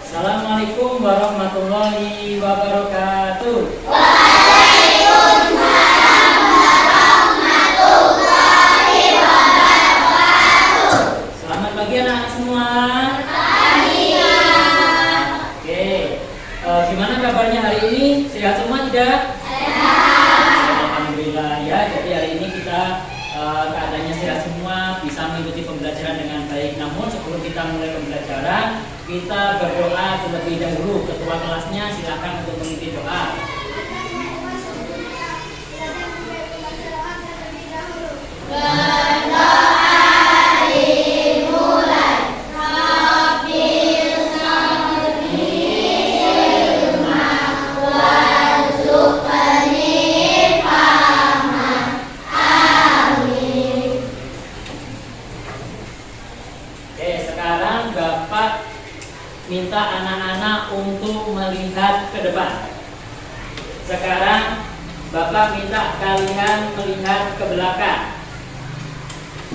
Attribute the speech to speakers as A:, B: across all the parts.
A: Assalamualaikum warahmatullahi wabarakatuh. Selamat pagi anak-anak semua. Oke, gimana kabarnya hari ini? Sehat semua tidak? Alhamdulillah ya. Jadi hari ini kita keadaannya sehat semua, bisa mengikuti pembelajaran dengan baik. Namun sebelum kita mulai pembelajaran, kita berdoa terlebih dahulu. Ketua kelasnya silakan untuk mengikuti doa. Minta anak-anak untuk melihat ke depan. Sekarang Bapak minta kalian melihat ke belakang.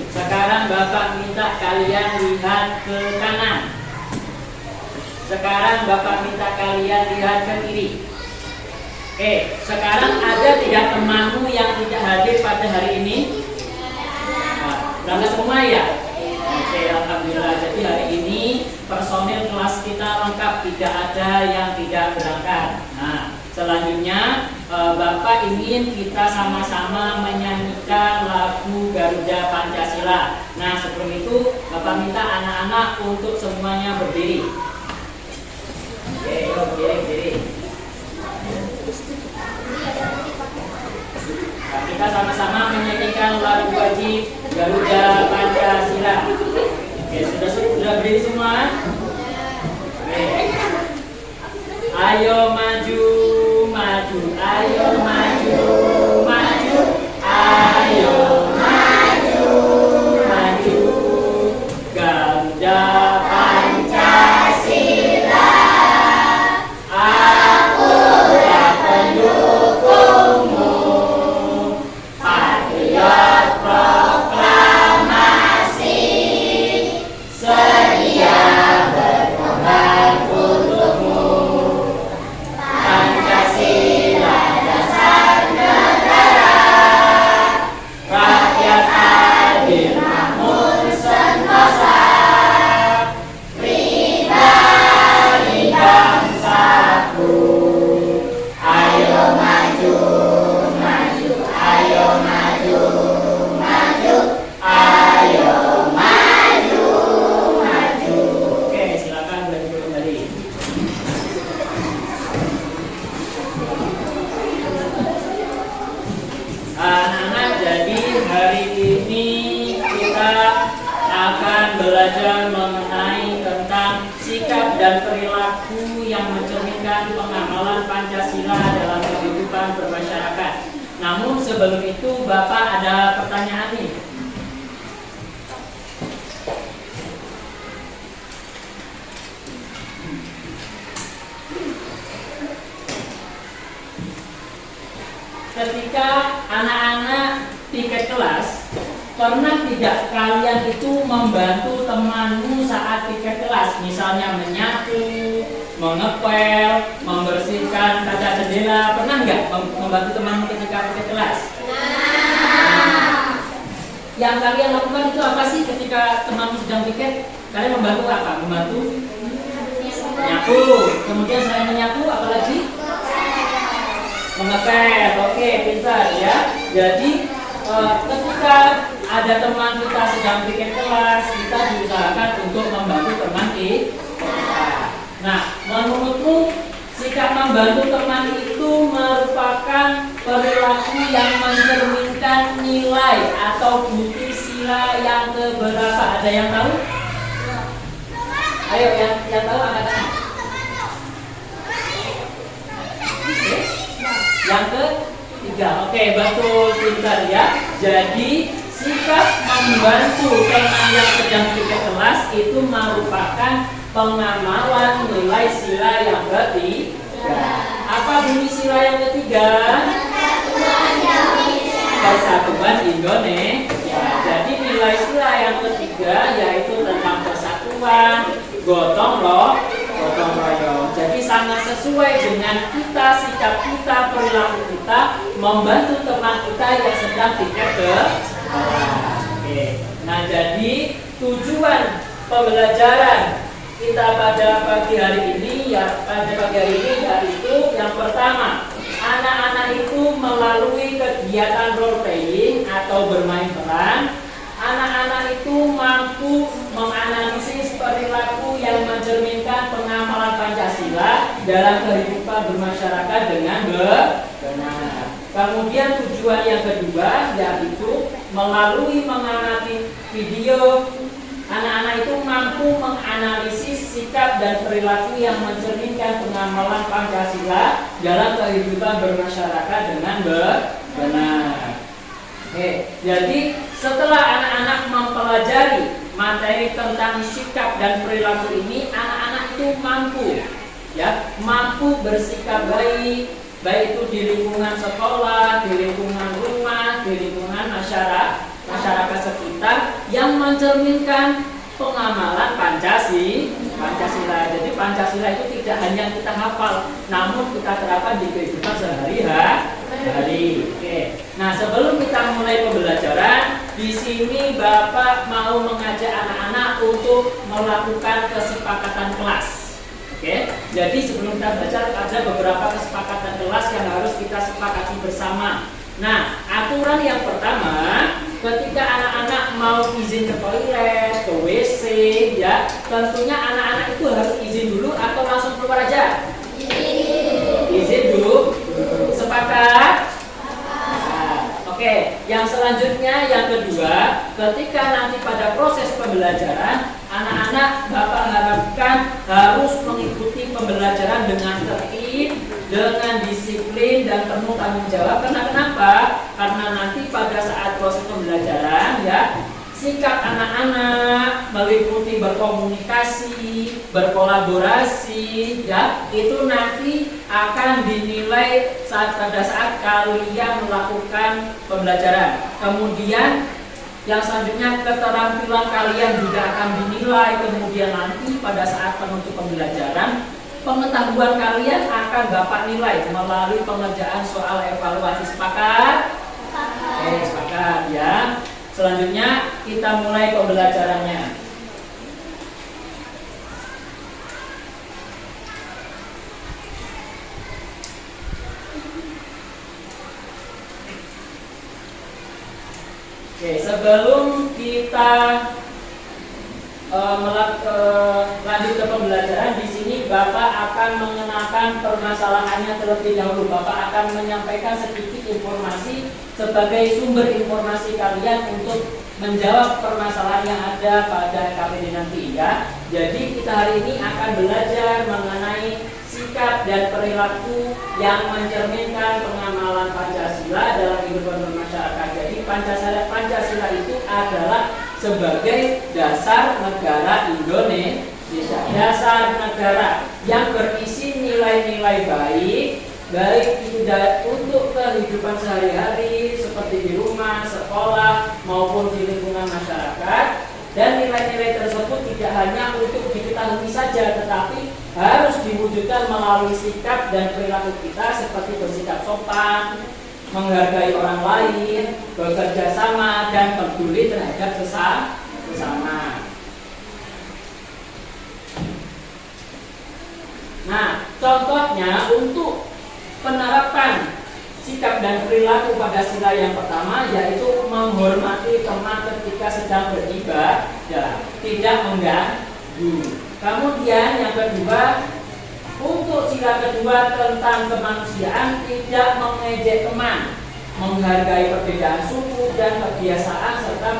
A: Sekarang Bapak minta kalian lihat ke kanan. Sekarang Bapak minta kalian lihat ke kiri. Oke, sekarang ada tidak temanmu yang tidak hadir pada hari ini? Berangkat semua ya? Oke, alhamdulillah. Jadi hari ini personil kelas kita lengkap, tidak ada yang tidak berangkat. Nah, selanjutnya Bapak ingin kita sama-sama menyanyikan lagu Garuda Pancasila. Nah, sebelum itu Bapak minta anak-anak untuk semuanya berdiri. Oke, yuk berdiri. Nah, kita sama-sama menyanyikan lagu wajib Garuda Pancasila. Oke, sudah berdiri semua? Oke. Ayo maju, maju, ayo maju, maju, ayo maju, maju. Garuda Pancasila, akulah pendukungmu. Patriot proklamasi, sedia berkorban untukmu. Pancasila dasar negara, rakyat adil makmur sentosa, pribadi bangsaku. Ayo maju, maju, ayo maju, maju, ayo maju, maju. Oke, silakan belajar kembali. Anak-anak, jadi hari ini kita akan belajar mengenai tentang sikap dan perilaku yang mencerminkan pengamalan Pancasila dalam kehidupan bermasyarakat. Namun sebelum itu Bapak ada pertanyaan nih. Ketika anak-anak tiket kelas, pernah tidak kalian itu membantu temanmu saat tiket kelas? Misalnya menyapu, mengepel, membersihkan kaca jendela. Pernah nggak membantu temanmu ketika tiket kelas? Yang kalian lakukan itu apa sih ketika temanmu sedang tiket? Kalian membantu apa? Membantu menyapu. Kemudian selain menyapu, apa lagi? Mengepel. Oke, pintar ya. Jadi ketika ada teman kita sedang bikin kelas, kita diusahakan untuk membantu teman kita. Nah, menurutmu sikap membantu teman itu merupakan perilaku yang mencerminkan nilai atau bukti sila yang keberapa? Ada yang tahu? Ayo, yang tahu angkat tangan. Yang ketiga, oke, betul, pintar ya. Jadi sikap membantu teman yang sedang tiket kelas itu merupakan pengamalan nilai sila yang ketiga. Apa bunyi sila yang ketiga? Persatuan Indonesia. Jadi nilai sila yang ketiga yaitu tentang persatuan, gotong royong. sesuai dengan kita, sikap kita, perilaku kita, membantu teman kita yang sedang tiket ke bawah. Oke. Nah, jadi tujuan pembelajaran kita pada pagi hari ini yaitu yang pertama, anak-anak itu melalui kegiatan role playing atau bermain peran, anak-anak itu mampu menganalisis perilaku yang mencerminkan pengamalan Pancasila dalam kehidupan bermasyarakat dengan benar. Kemudian tujuan yang kedua yaitu melalui mengamati video, anak-anak itu mampu menganalisis sikap dan perilaku yang mencerminkan pengamalan Pancasila dalam kehidupan bermasyarakat dengan benar. Oke, jadi setelah anak-anak mempelajari materi tentang sikap dan perilaku ini, anak-anak itu mampu bersikap baik itu di lingkungan sekolah, di lingkungan rumah, di lingkungan masyarakat sekitar yang mencerminkan pengamalan Pancasila. Jadi Pancasila itu tidak hanya kita hafal, namun kita terapkan di kehidupan sehari-hari. Oke. Nah, sebelum kita mulai pembelajaran, di sini Bapak mau mengajak anak-anak untuk melakukan kesepakatan kelas. Oke. Jadi sebelum kita belajar ada beberapa kesepakatan kelas yang harus kita sepakati bersama. Nah, aturan yang pertama, ketika anak-anak mau izin ke toilet, ke WC, ya, tentunya anak-anak itu harus izin dulu atau langsung keluar aja? Izin dulu. Sepakat? Oke, yang selanjutnya yang kedua, ketika nanti pada proses pembelajaran, anak-anak Bapak harapkan harus mengikuti pembelajaran dengan tertib, dengan disiplin dan penuh tanggung jawab. Karena kenapa? Karena nanti pada saat proses pembelajaran, ya, sikap anak-anak meliputi berkomunikasi, berkolaborasi, ya, itu nanti akan dinilai pada saat kalian melakukan pembelajaran. Kemudian yang selanjutnya keterampilan kalian juga akan dinilai. Kemudian nanti pada saat penutup pembelajaran, pengetahuan kalian akan Bapak nilai melalui pengerjaan soal evaluasi. Sepakat? Oke, sepakat ya. Selanjutnya kita mulai pembelajarannya. Oke, sebelum kita lanjut ke pembelajaran, di sini Bapak akan mengenalkan permasalahannya terlebih dahulu. Bapak akan menyampaikan sedikit informasi sebagai sumber informasi kalian untuk menjawab permasalahan yang ada pada KPD nanti, ya. Jadi kita hari ini akan belajar mengenai sikap dan perilaku yang mencerminkan pengamalan Pancasila dalam kehidupan bermasyarakat. Jadi Pancasila itu adalah sebagai dasar negara Indonesia, dasar negara yang berisi nilai-nilai baik itu untuk kehidupan sehari-hari seperti di rumah, sekolah maupun di lingkungan masyarakat. Dan nilai-nilai tersebut tidak hanya untuk diketahui saja, tetapi harus diwujudkan melalui sikap dan perilaku kita seperti bersikap sopan, menghargai orang lain, bekerja sama, dan peduli terhadap sesama. Nah, contohnya untuk penerapan sikap dan perilaku pada sila yang pertama yaitu menghormati teman ketika sedang beribadah, tidak mengganggu. Kemudian yang kedua, untuk sila kedua tentang kemanusiaan, tidak mengejek teman, menghargai perbedaan suku dan kebiasaan serta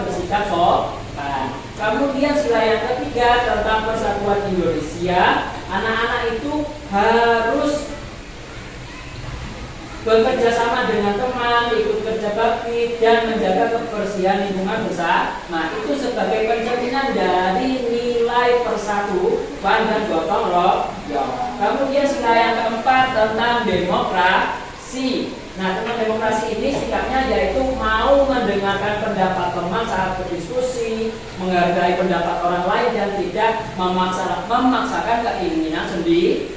A: bersikap sopan. Kemudian sila yang ketiga tentang persatuan Indonesia, anak-anak itu harus bekerja sama dengan teman, ikut kerja bakti, dan menjaga kebersihan lingkungan bersama. Itu sebagai pencerminan dari nilai persatuan dan gotong royong. Kemudian sila yang keempat tentang demokrasi. Nah, tentang demokrasi ini sikapnya yaitu mau mendengarkan pendapat teman saat berdiskusi, menghargai pendapat orang lain, dan tidak memaksakan keinginan sendiri.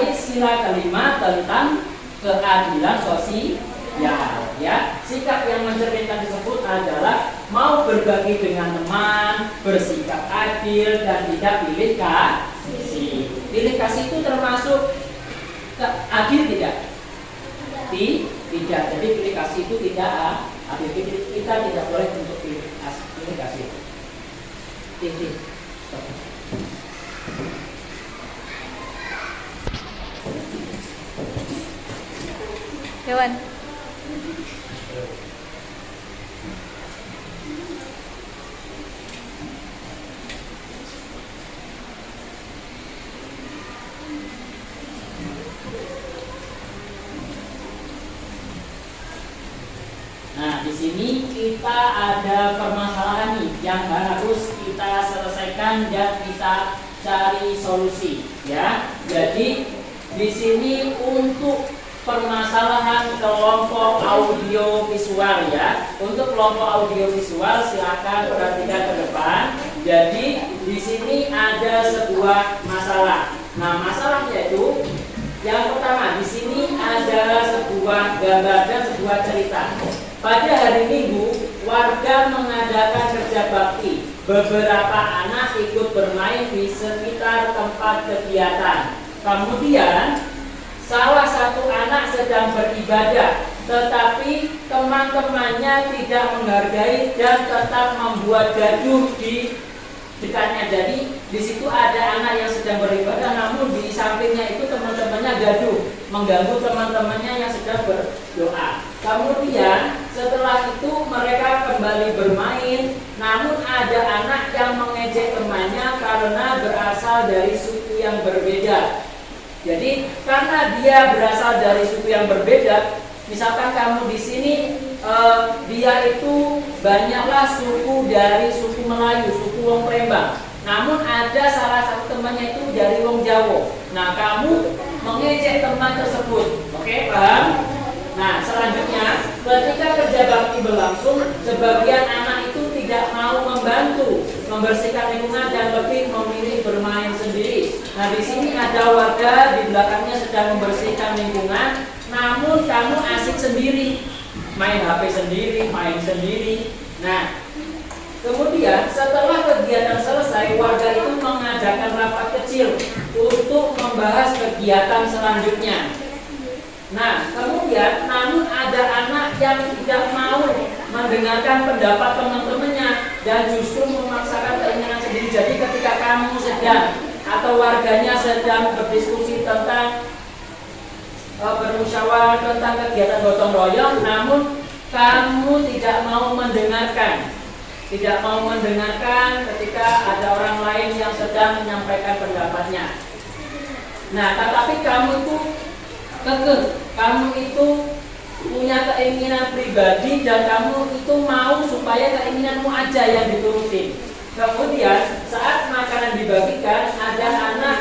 A: mengenai sila kelima tentang keadilan sosial, ya. Sikap yang mencerminkan tersebut adalah mau berbagi dengan teman, bersikap adil dan tidak pilih kasih. Pilih kasih itu termasuk adil tidak? Tidak. Jadi pilih kasih itu tidak adil. Kita tidak boleh untuk pilih kasih. Tidak.
B: Dewan.
A: Nah, di sini kita ada permasalahan nih yang harus kita selesaikan dan kita cari solusi, ya. Jadi di sini untuk permasalahan kelompok audio visual, ya. Untuk kelompok audio visual silakan perhatikan ke depan. Jadi di sini ada sebuah masalah. Nah, masalahnya itu yang pertama di sini ada sebuah gambar dan sebuah cerita. Pada hari Minggu, warga mengadakan kerja bakti. Beberapa anak ikut bermain di sekitar tempat kegiatan. Kemudian salah satu anak sedang beribadah, tetapi teman-temannya tidak menghargai dan tetap membuat gaduh di dekatnya. Jadi di situ ada anak yang sedang beribadah, namun di sampingnya itu teman-temannya gaduh, mengganggu teman-temannya yang sedang berdoa. Kemudian setelah itu mereka kembali bermain, namun ada anak yang mengejek temannya karena berasal dari suku yang berbeda. Jadi karena dia berasal dari suku yang berbeda, misalkan kamu di sini dia itu banyaklah suku dari suku Melayu, suku Wong Palembang. Namun ada salah satu temannya itu dari Wong Jawa. Nah, kamu mengejek teman tersebut. Oke, paham? Nah, selanjutnya ketika kerja bakti berlangsung, sebagian anak itu tidak mau membantu membersihkan lingkungan dan lebih memilih bermain sendiri. Nah, di sini ada warga di belakangnya sedang membersihkan lingkungan, namun kamu asik sendiri, main HP sendiri, main sendiri. Nah, kemudian setelah kegiatan selesai, warga itu mengadakan rapat kecil untuk membahas kegiatan selanjutnya. Nah, kemudian namun ada anak yang tidak mau mendengarkan pendapat teman-temannya dan justru memaksakan keinginan sendiri. Jadi ketika kamu sedang atau warganya sedang berdiskusi tentang bermusyawarah tentang kegiatan gotong royong, namun kamu tidak mau mendengarkan. Tidak mau mendengarkan ketika ada orang lain yang sedang menyampaikan pendapatnya. Nah, tetapi kamu itu kekeh, kamu itu punya keinginan pribadi dan kamu itu mau supaya keinginanmu aja yang diturutin. Kemudian saat makanan dibagikan, ada anak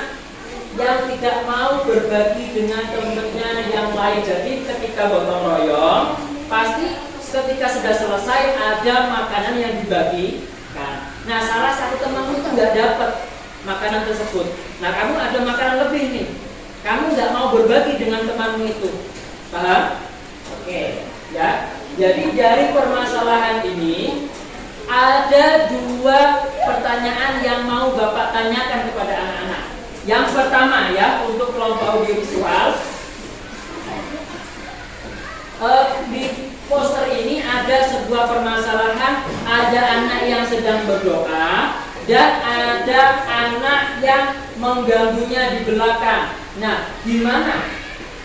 A: yang tidak mau berbagi dengan teman-temannya yang lain. Jadi ketika gotong royong, pasti ketika sudah selesai ada makanan yang dibagikan. Nah, salah satu temanmu itu nggak dapat makanan tersebut. Nah, kamu ada makanan lebih nih. Kamu nggak mau berbagi dengan temanmu itu, paham? Oke, ya. Jadi dari permasalahan ini ada dua pertanyaan yang mau Bapak tanyakan kepada anak-anak. Yang pertama ya, untuk kelompok audiovisual, di poster ini ada sebuah permasalahan, ada anak yang sedang berdoa dan ada anak yang mengganggunya di belakang. Nah, gimana?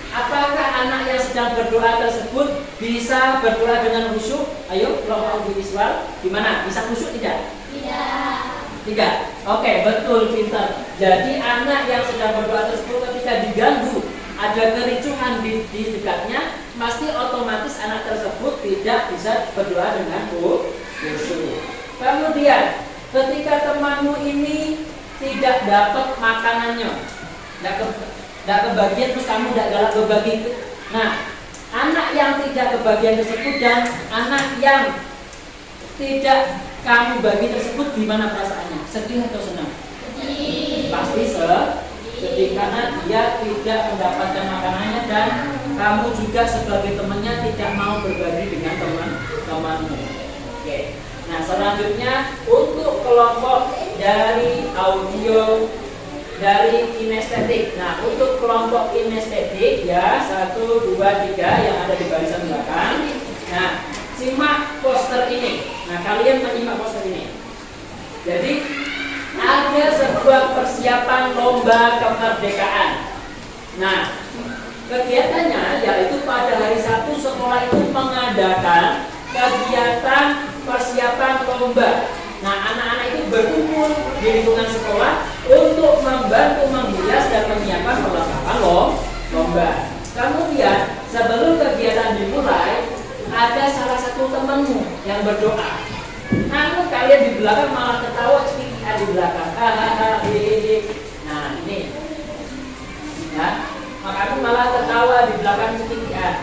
A: Apakah anak yang sedang berdoa tersebut bisa berdoa dengan khusyuk? Ayo, kelompok audiovisual, gimana? Bisa khusyuk tidak? Tidak. Oke, betul, pintar. Jadi anak yang sedang berdoa tersebut ketika diganggu, ada kericuhan di dekatnya, pasti otomatis anak tersebut tidak bisa berdoa dengan khusyuk. Kemudian, ketika temanmu ini tidak dapat makanannya, tidak kebagian, terus kamu tidak galak berbagi. Nah, anak yang tidak kebagian tersebut dan anak yang tidak kamu bagi tersebut, gimana perasaannya? Sedih atau senang? Sedih. Pasti sedih karena dia tidak mendapatkan makanannya dan kamu juga sebagai temannya tidak mau berbagi dengan teman-temanmu. Oke. Nah, selanjutnya untuk kelompok dari audio dari kinestetik. Nah, untuk kelompok kinestetik ya 1, 2, 3 yang ada di barisan belakang. Nah, simak poster ini. Nah, kalian menyimak poster ini. Jadi ada sebuah persiapan lomba kemerdekaan. Nah, kegiatannya yaitu pada hari Sabtu sekolah itu mengadakan kegiatan persiapan lomba. Nah, anak-anak itu berkumpul di lingkungan sekolah untuk membantu menghias dan menyiapkan perlengkapan lomba. Kemudian sebelum kegiatan dimulai, ada salah satu temanmu yang berdoa. Namun kalian di belakang malah ketawa cekikikan di belakang. Hahaha. Nah, ini. Ya, maka malah ketawa di belakang cekikikan.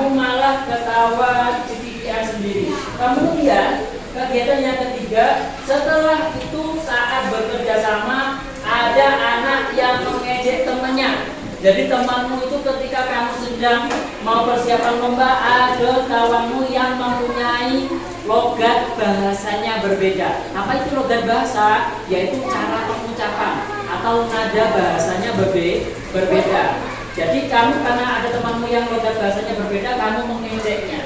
A: Malah ketawa cekikikan sendiri. Kemudian kegiatan yang ketiga, setelah itu saat bekerja sama ada anak yang mengejek temannya. Jadi temanmu itu ketika kamu sedang mau persiapan lomba, ada kawanmu yang mempunyai logat bahasanya berbeda. Apa itu logat bahasa? Yaitu cara pengucapan atau nada bahasanya berbeda. Jadi kamu karena ada temanmu yang logat bahasanya berbeda, kamu mengejeknya.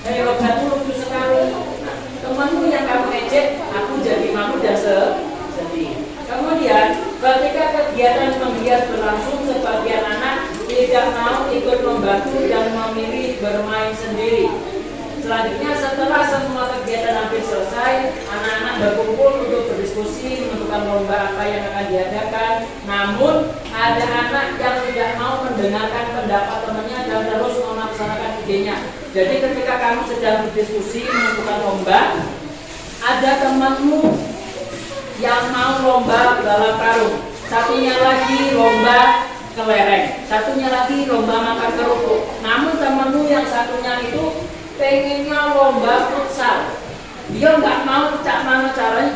A: Hei, logatmu lucu sekali. Nah, temanmu yang kamu ejek, aku jadi malu dan sedih. Kemudian ketika kegiatan menghias berlangsung, sebagian anak tidak mau ikut membantu dan memilih bermain sendiri. Selanjutnya setelah semua kegiatan hampir selesai, anak-anak berkumpul untuk berdiskusi menentukan lomba apa yang akan diadakan. Namun ada anak yang tidak mau mendengarkan pendapat temannya dan terus melaksanakan idenya. Jadi ketika kamu sedang berdiskusi menentukan lomba, ada temanmu yang mau lomba balap karung, satunya lagi lomba kelereng, satunya lagi lomba makan kerupuk. Namun temanmu yang satunya itu pengennya lomba futsal. Dia nggak mau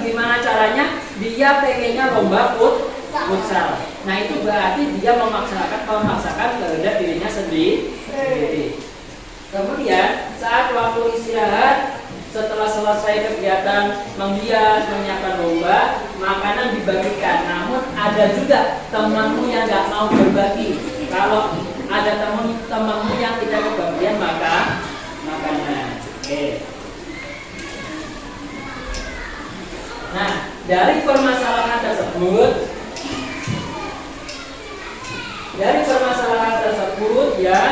A: gimana caranya dia pengennya lomba futsal. Nah, itu berarti dia memaksakan kehendak dirinya sendiri. Kemudian saat waktu istirahat, setelah selesai kegiatan menghias, menyiapkan lomba, makanan dibagikan. Namun ada juga temanmu yang nggak mau berbagi. Kalau ada temanmu yang tidak kebagian makanan. Oke. Nah, dari permasalahan tersebut ya,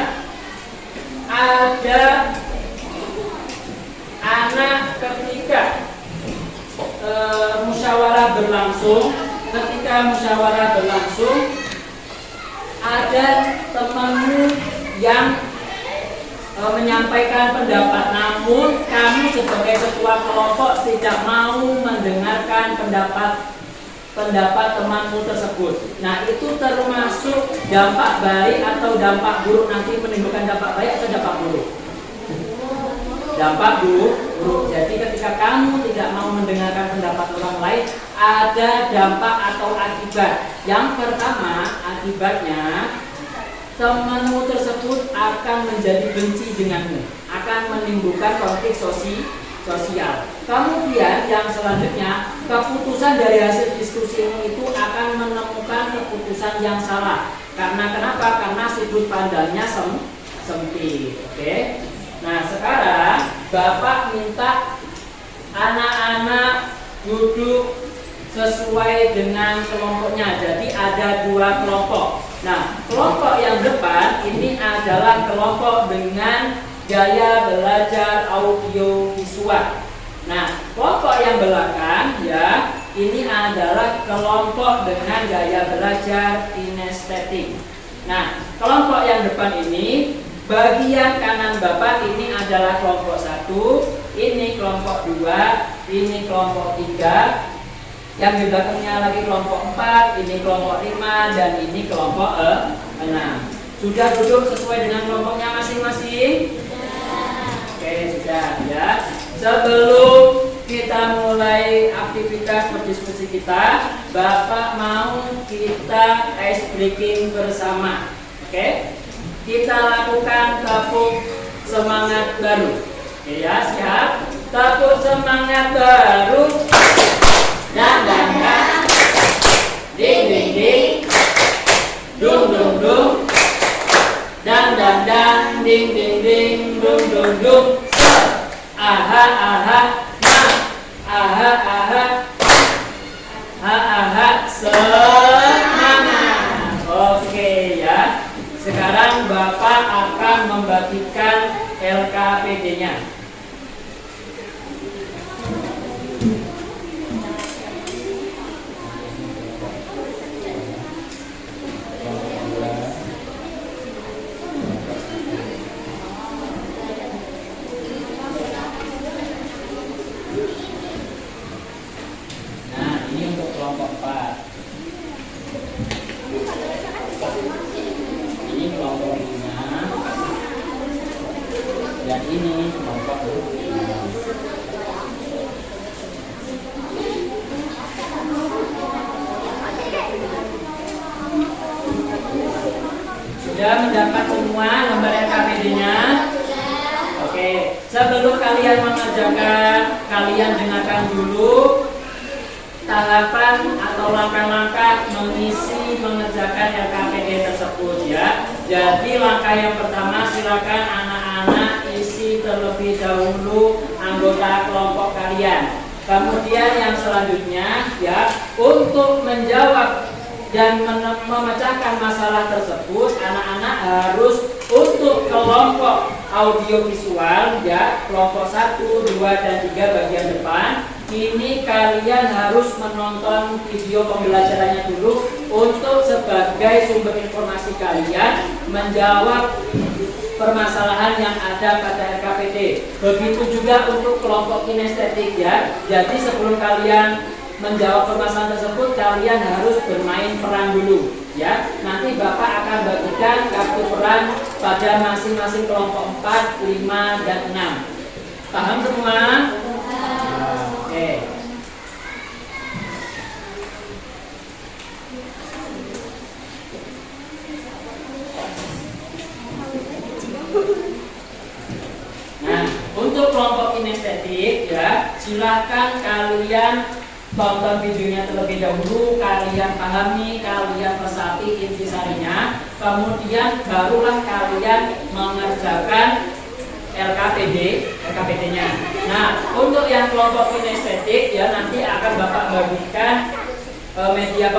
A: ada anak ketika musyawarah berlangsung, ada temanmu yang menyampaikan pendapat, namun kamu sebagai ketua kelompok tidak mau mendengarkan pendapat temanmu tersebut. Nah, itu termasuk dampak baik atau dampak buruk, nanti menimbulkan dampak baik atau dampak buruk? Dampak buruk. Jadi ketika kamu tidak mau mendengarkan pendapat orang lain, ada dampak atau akibat. Yang pertama, akibatnya temanmu tersebut akan menjadi benci denganmu, akan menimbulkan konflik sosial. Kemudian yang selanjutnya, keputusan dari hasil diskusi itu akan menemukan keputusan yang salah. Karena kenapa? Karena sudut pandangnya sempit. Oke. Nah, sekarang Bapak minta anak-anak duduk sesuai dengan kelompoknya. Jadi ada 2 kelompok. Nah, kelompok yang depan ini adalah kelompok dengan gaya belajar audio visual. Nah, kelompok yang belakang ya, ini adalah kelompok dengan gaya belajar kinestetik. Nah, kelompok yang depan ini, bagian kanan Bapak ini adalah kelompok 1, ini kelompok 2, ini kelompok 3. Yang di belakangnya lagi kelompok 4, ini kelompok 5, dan ini kelompok 6. Sudah duduk sesuai dengan kelompoknya masing-masing? Oke, sudah ya. Sebelum kita mulai aktivitas berdiskusi kita, Bapak mau kita ice breaking bersama. Oke? Kita lakukan tepuk semangat baru. Oke ya, siap? Tepuk semangat baru. Dan ding ding ding, dung dung dung, dan ding ding ding, dung dung dung. Aha aha, aha aha, aha semangat. Oke ya. Sekarang Bapak akan membagikan LKPD-nya. Nah, ini untuk kelompok 4. Ini kelompok 5. Dan ini kelompok 6. Sudah mendapat semua lembar LKPD-nya? Oke, sebelum kalian mengerjakan, kalian dengarkan dulu tahapan atau langkah-langkah mengerjakan LKPD tersebut ya. Jadi langkah yang pertama, silakan anak-anak isi terlebih dahulu anggota kelompok kalian. Kemudian yang selanjutnya ya, untuk menjawab dan memecahkan masalah tersebut, anak-anak harus untuk kelompok audiovisual ya, kelompok 1, 2, dan 3 bagian depan, ini kalian harus menonton video pembelajarannya dulu untuk sebagai sumber informasi kalian menjawab permasalahan yang ada pada LKPD. Begitu juga untuk kelompok kinestetik ya. Jadi sebelum kalian menjawab permasalahan tersebut, kalian harus bermain peran dulu ya. Nanti Bapak akan bagikan kartu peran pada masing-masing kelompok 4, 5, dan 6. Paham semua? Oke. Nah, untuk kelompok kinestetik ya, silakan kalian tonton videonya terlebih dahulu, kalian pahami, kalian resapi intisarinya, kemudian barulah kalian mengerjakan LKPD-nya. Nah, untuk yang kelompok kinestetik ya, nanti akan Bapak bagikan media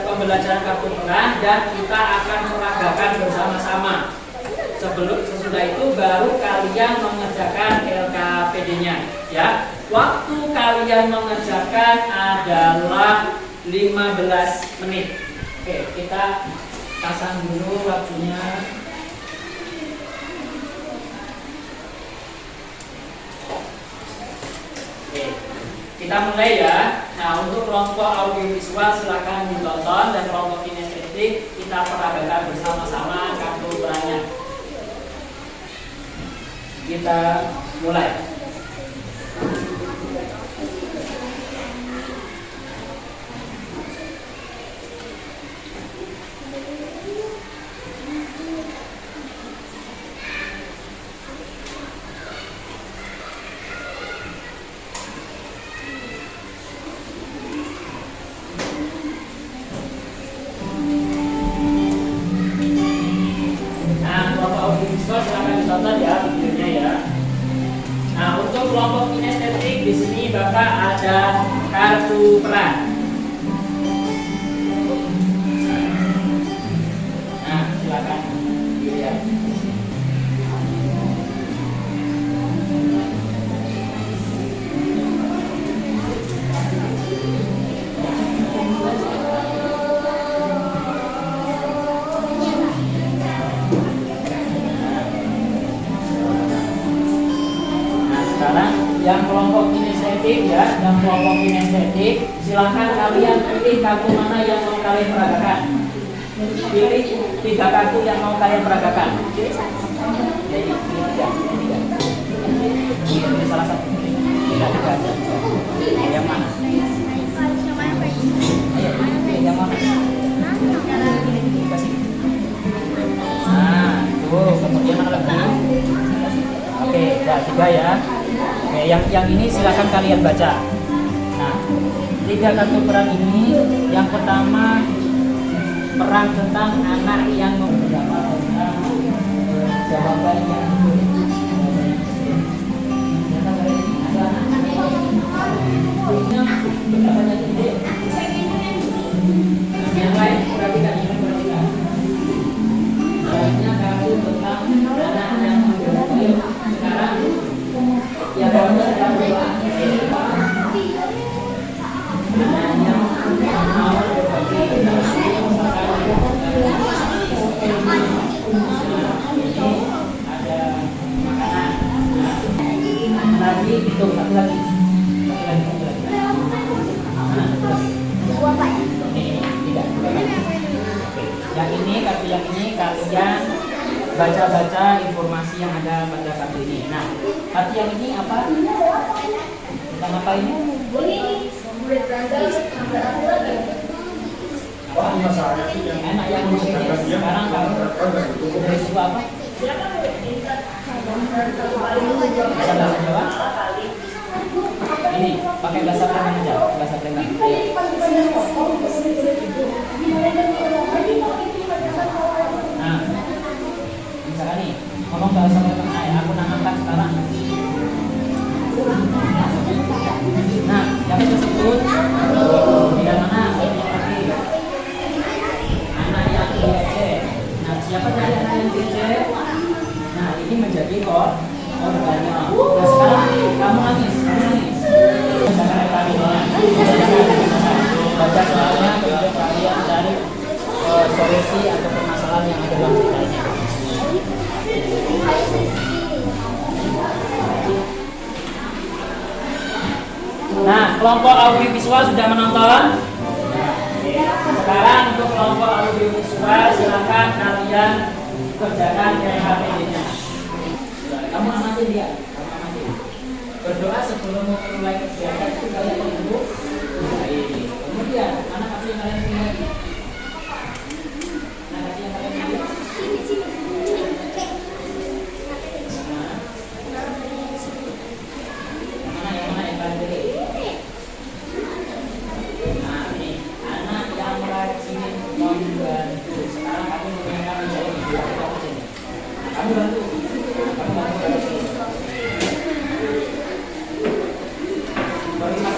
A: pembelajaran kartu peran dan kita akan meragakan bersama-sama. Sesudah itu baru kalian mengerjakan LKPD-nya ya. Waktu kalian mengerjakan adalah 15 menit. Oke, kita pasang dulu waktunya. Oke, kita mulai ya. Nah, untuk kelompok audiovisual silakan ditonton, dan kelompok kinestetik kita peragakan bersama-sama kartu perannya. Kita mulai. di sini Bapak ada kartu peran. Nah, silakan dilihat. Sekarang yang kelompok kinestetik ya, yang kelompok kinestetik, silahkan kalian pilih kartu mana yang mau kalian peragakan. Pilih 3 kartu yang mau kalian peragakan. Jadi pilih salah satu. Tidak aja. Yang mana? Ayo, pilih yang mana? Kasih. Nah, tuh kemudian mana lagi? Oke, ya 3 ya. Oke, yang ini silakan kalian baca. Nah, 3 kartu peran ini, yang pertama peran tentang anak yang mendapat jawaban yang yang lain perhatikan. Selanjutnya kartu tentang anak yang mendapat. Sekarang yang pertama adalah lagi itu satu lagi. Yang ini kartu yang ini kalian baca-baca informasi yang ada pada kartu ini. Nah, kartu yang ini apa? Tentang apa ini? Anak yang sekarang kamu dari suku apa? Bahasa Jawa? Ini pakai bahasa Palembang aja, bahasa Palembang. Nah, misalkan nih, ngomong bahasa Palembang, aku namakan sekarang. Nah, yang tersebut tidak mana? Anak yang diejek. Nah, siapa tadi anak yang diejek? Nah, ini menjadi korbannya. Nah, sekarang kamu nangis. Jangan kalian baca soalnya, kemudian kalian cari solusi atau permasalahan yang ada dalam ceritanya. Nah, kelompok audiovisual sudah menonton. Sekarang untuk kelompok audiovisual silakan kalian kerjakan PHPD-nya. Kamu amatin dia, berdoa sebelum mulai kegiatan itu kalian dulu. Kemudian anak apa yang kalian pilih? Anak apa yang kalian pilih? Mana yang kalian pilih? Nah, ini anak yang rajin membantu. Sekarang kamu mengingatkan menjadi kamu bantu.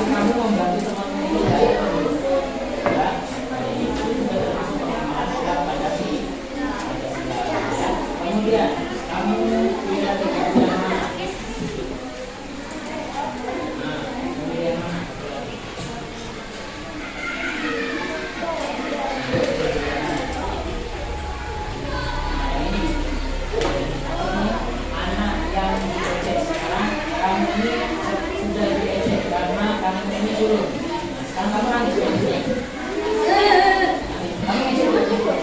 A: Kamu membantu teman-teman itu ya, itu sudah termasuk pemahaman secara Pancasila. Kemudian kamu punya tugas yang mana? Nah, kemudian mana? Anak yang diejek. Sekarang kamu ini sudah diejek karena kamu ini turun. Sekarang kamu nangis ya? Kamu ngejek juga?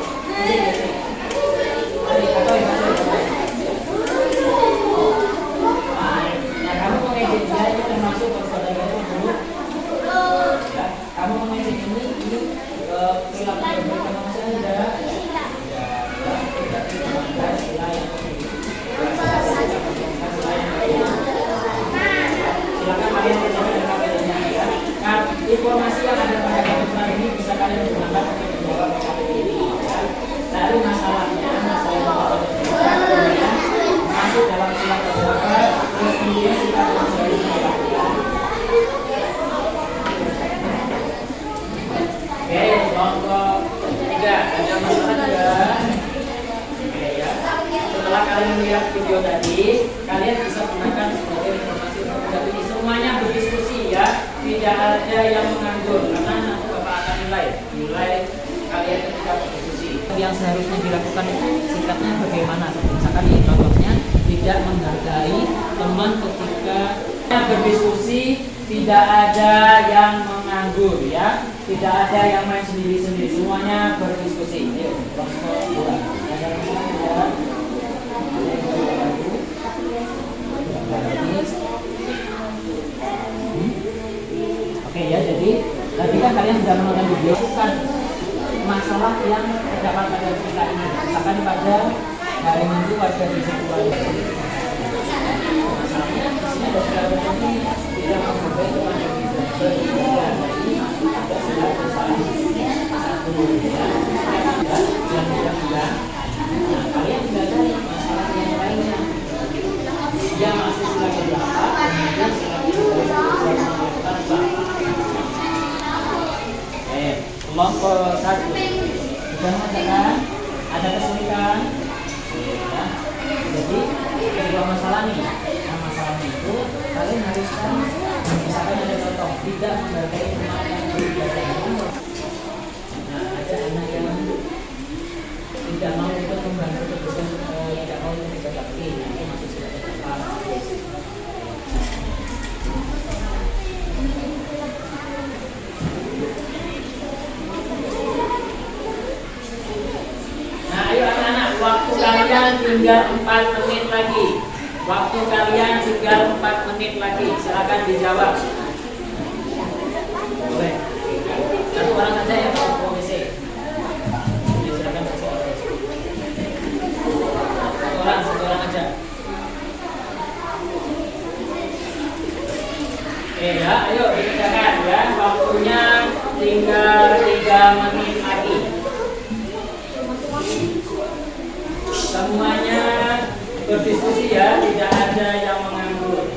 A: Nah, kamu mengejek dia itu termasuk persaudaraan dulu. Ya, kamu mengejek ini perilaku berbeda manusia tidak. Silakan kalian kerjakan dengan KPD-nya ya. melihat video tadi, kalian bisa gunakan sebagai informasi untuk ini. Semuanya berdiskusi ya, tidak ada yang menganggur karena nanti Bapak akan nilai kalian ketika berdiskusi. Yang seharusnya dilakukan itu sikapnya bagaimana? Misalkan ini contohnya tidak menghargai teman ketika berdiskusi, tidak ada yang menganggur ya, tidak ada yang main sendiri-sendiri, semuanya berdiskusi. Ayo, kelompok dua. Ada yang tidak? Oke ya, jadi tadi kan kalian sudah menonton video, bukan masalah yang terdapat pada cerita ini. Misalkan pada hari Minggu pada di sekolah. Masalahnya di sini ada saudara ini tidak menghargai kepada kita. Ini ada saudara satu ya, yang tidak. Nah, kalian tidak cari masalah yang lainnya. Dia masih selagi berapa, kemudian selagi tanpa. Kelompok satu sudah mengatakan ada kesulitan ya. Jadi kedua masalah nih, nah masalahnya itu kalian harus kan misalkan ada contoh tidak menghargai teman yang berbeda. Nah ada anak yang tidak mau ikut membantu keputusan, tidak mau ikut berbakti, nah itu masih sebagai apa? Waktu kalian tinggal 4 menit lagi. Waktu kalian tinggal 4 menit lagi. Silakan dijawab. Boleh. Satu orang saja yang mau komisi. Silakan bersiap. Satu orang aja. Oke ya, ayo dikerjakan ya. Waktunya tinggal 3 menit lagi. Semuanya berdiskusi ya, tidak ada yang menganggur.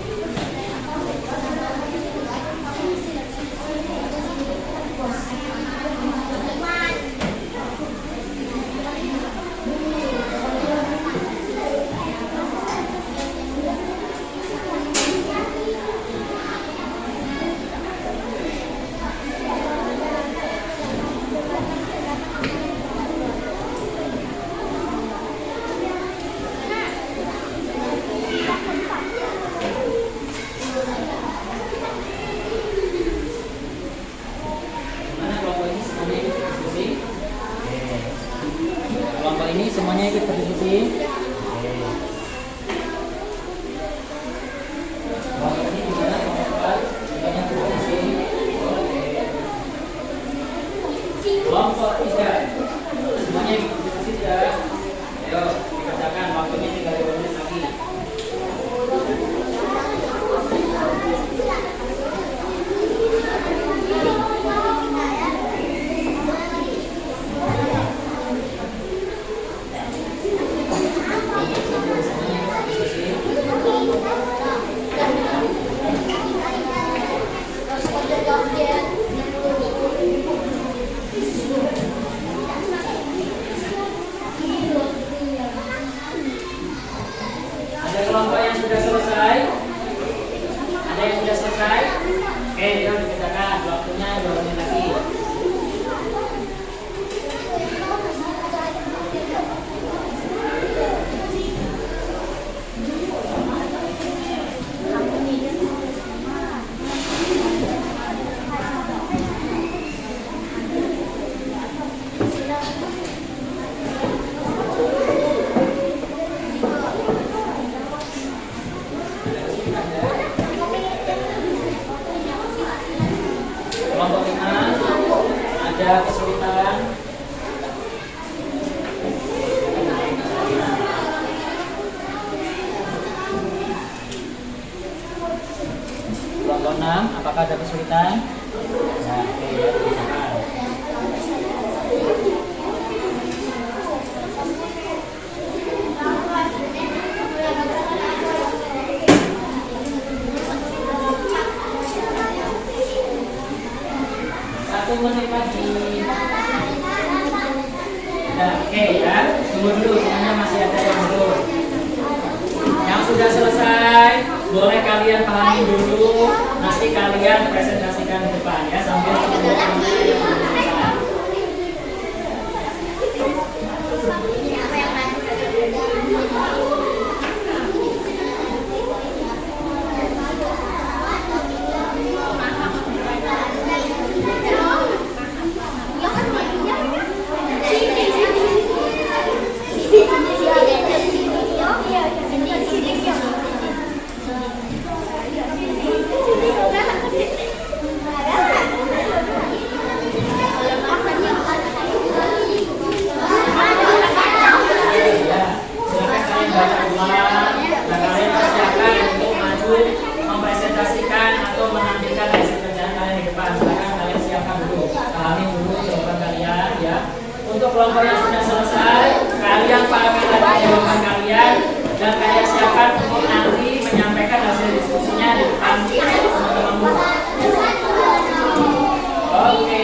A: Kelompok ini semuanya ikut berdiskusi. Kelompok ini di mana kelompok semuanya berdiskusi. Kelompok 3 semuanya ikut berdiskusi tidak? Ayo dikerjakan, waktunya tinggal 2 menit lagi. Ada kelompok yang sudah selesai? Ada yang sudah selesai? Oke, yuk dikerjakan. Waktunya 2 menit lagi. Kelompok 5 ada kesulitan. Kelompok 6 apakah ada kesulitan? Nah, oke ya, silakan. Menit lagi. Nah, oke ya, tunggu dulu, semuanya masih ada yang belum. boleh kalian pahami dulu, nanti kalian presentasikan di depan ya sambil teman-teman yang bermasalah. Mempresentasikan atau menampilkan hasil kerjaan kalian di depan. Silakan kalian siapkan dulu, pahami dulu jawaban kalian ya. Untuk kelompok yang sudah selesai, kalian pahami lagi jawaban kalian dan kalian siapkan untuk nanti menyampaikan hasil diskusinya di depan teman-temanmu. Oke,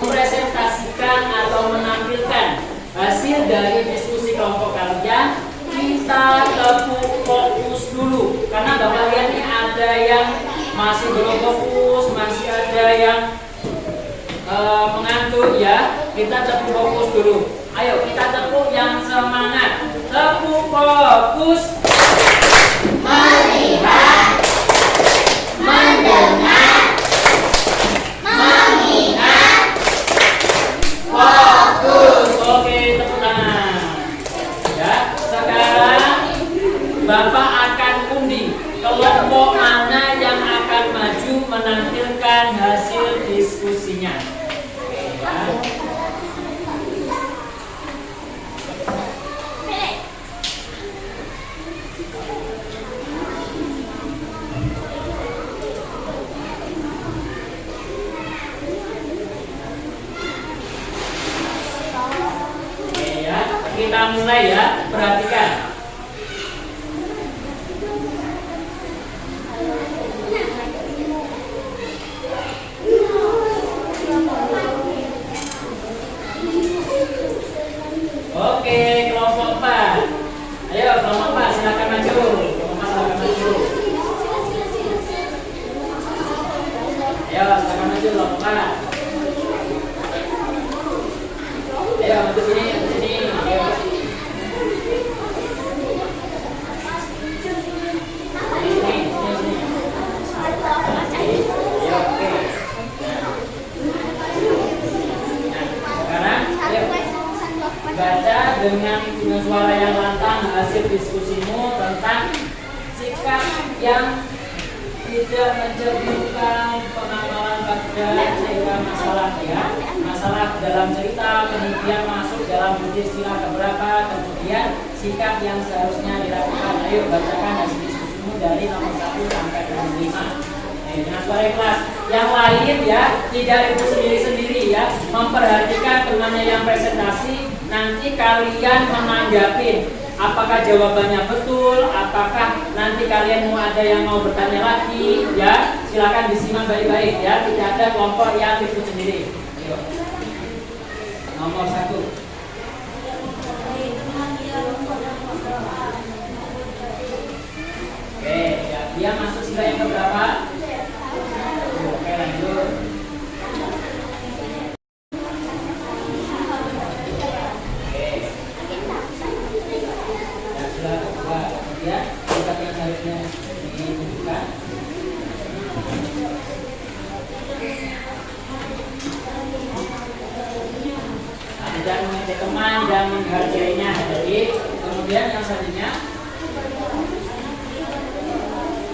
A: presentasikan atau menampilkan hasil dari diskusi kelompok kalian. Kita tepuk fokus dulu karena bapak lihat nih ada yang masih belum fokus, masih ada yang mengantuk ya. Kita tepuk fokus dulu. Ayo kita tepuk yang semangat. Tepuk fokus. Melihat, mendengar, mengingat, fokus. Oke, tepuk tangan. Ya, sekarang Bapak akan undi kelompok mana yang akan maju menampilkan hasil diskusinya. Ya. Kita mulai ya, perhatikan. Oke, kelompok 4. Ayo kelompok 4 silakan maju. Kelompok 4 silakan maju. Ayo silakan maju kelompok 4. Ayo maju sini, sini. Ayo. Baca dengan suara yang lantang hasil diskusimu tentang sikap yang tidak mencerminkan pengapalan pada cerita masalah ya. Masalah dalam cerita kemudian masuk dalam istilah keberapa, kemudian sikap yang seharusnya dilakukan. Ayo bacakan hasil diskusimu dari nomor 1 sampai nomor 5. Dengan suara kelas yang lain ya, tidak itu sendiri-sendiri ya, memperhatikan temannya yang presentasi. Nanti kalian menanggapin apakah jawabannya betul, apakah nanti kalian mau ada yang mau bertanya lagi ya. Silakan disimak baik-baik ya, tidak ada kelompok yang ikut sendiri. Ayo. Nomor 1. Oke, ya, dia masuk sila yang keberapa? Oke, lanjut. Ya, sikap yang seharusnya ditunjukkan. Tidak mengejek teman dan menghargainya. Jadi kemudian yang selanjutnya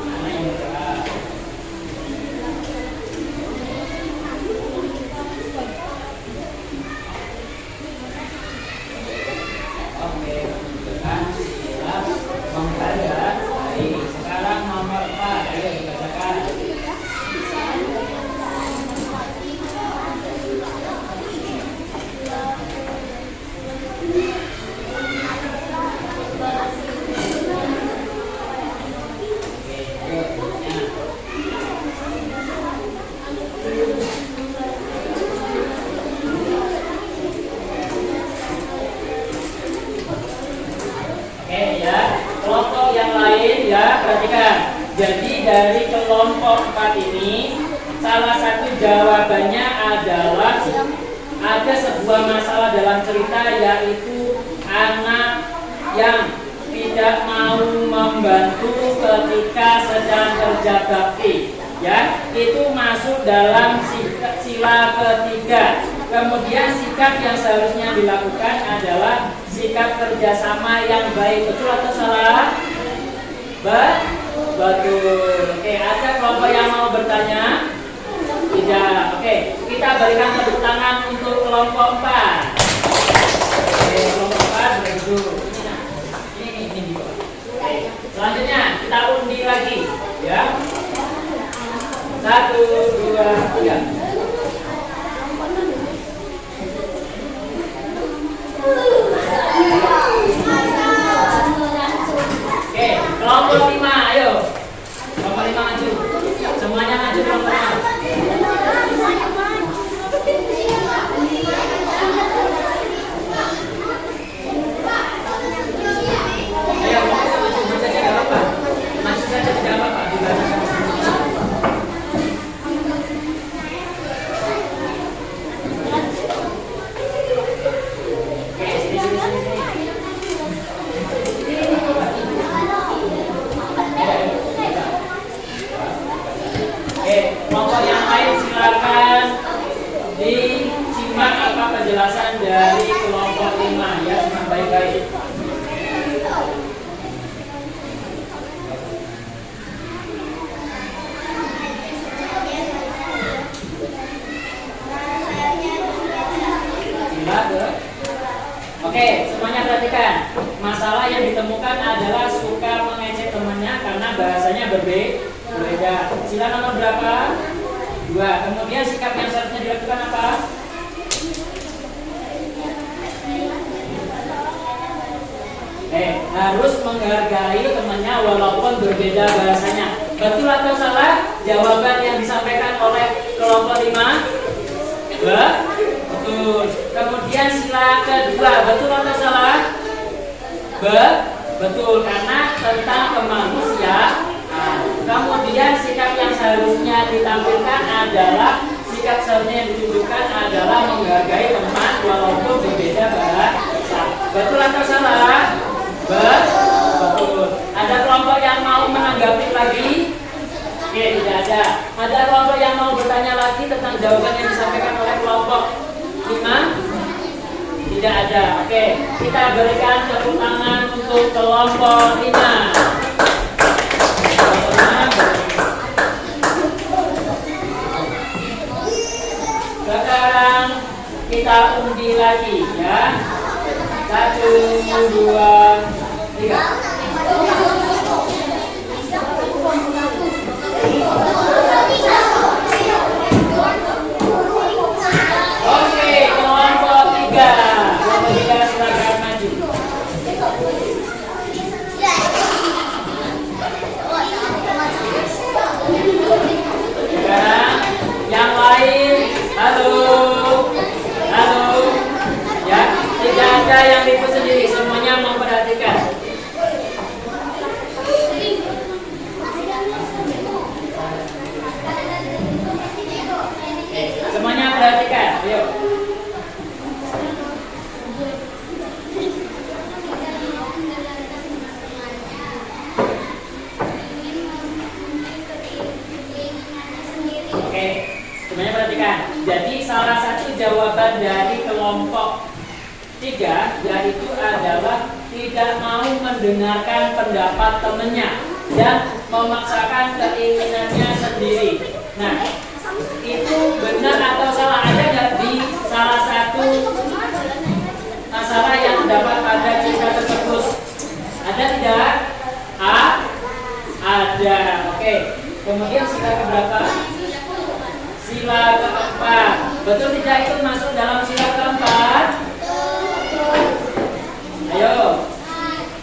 A: mana yang bergerak. Oke, kan jelas membaca. Baik, sekarang nomor 4. Ayo dibacakan. ya, perhatikan. Jadi dari kelompok 4 ini, salah satu jawabannya adalah ada sebuah masalah dalam cerita, yaitu anak yang tidak mau membantu ketika sedang kerja bakti. Ya, itu masuk dalam sila ketiga. Kemudian sikap yang seharusnya dilakukan adalah sikap kerjasama yang baik. Betul atau salah? Betul. Oke, ada kelompok yang mau bertanya? Tidak. Oke, kita berikan tepuk tangan untuk kelompok 4. Oke, kelompok 4 berduduk. Ini. Oke, selanjutnya kita undi lagi, ya. 1, 2, 3. Oke, kelompok 5, ayo. Kelompok 5 maju. Semuanya maju kelompok 5. Ayo, maju saja tidak apa-apa. Maju saja tidak apa-apa. Di belakang sama. Kelompok yang lain silakan disimak apa penjelasan dari kelompok 5 ya, dengan baik-baik. Oke, semuanya perhatikan. Masalah yang ditemukan adalah suka mengejek temannya karena bahasanya berbeda. Sila nomor berapa? 2. Kemudian sikap yang seharusnya dilakukan apa? Harus menghargai temannya walaupun berbeda bahasanya. Betul atau salah? Jawaban yang disampaikan oleh kelompok 5? Betul. Kemudian sila kedua, betul atau salah? Betul, karena tentang kemanusiaan. Kemudian sikap yang seharusnya ditampilkan adalah sikap seharusnya yang ditunjukkan adalah menghargai teman walaupun berbeda bahasa. Betul atau salah? Betul. Ada kelompok yang mau menanggapi lagi? Oke, tidak ada. Ada kelompok yang mau bertanya lagi tentang jawaban yang disampaikan oleh kelompok 5? Tidak ada. Oke, kita berikan tepuk tangan untuk kelompok 5. Sekarang kita undi lagi ya. 1, 2, 3. Oke, kelompok 3. Kelompok 3 silakan maju. Sekarang yang lain, halo, ya, tidak ada yang ribut sendiri, semuanya memperhatikan. Semuanya perhatikan, ayo. Oke, semuanya perhatikan. Jadi salah satu jawaban dari kelompok 3 yaitu adalah tidak mau mendengarkan pendapat temannya dan memaksakan keinginannya sendiri. Nah, itu benar atau salah? Ada nggak di salah satu masalah yang terdapat pada cerita tersebut? Ada tidak? Ada. Oke. Kemudian sila keberapa? Sila keempat. Betul tidak itu masuk dalam sila keempat? Ayo.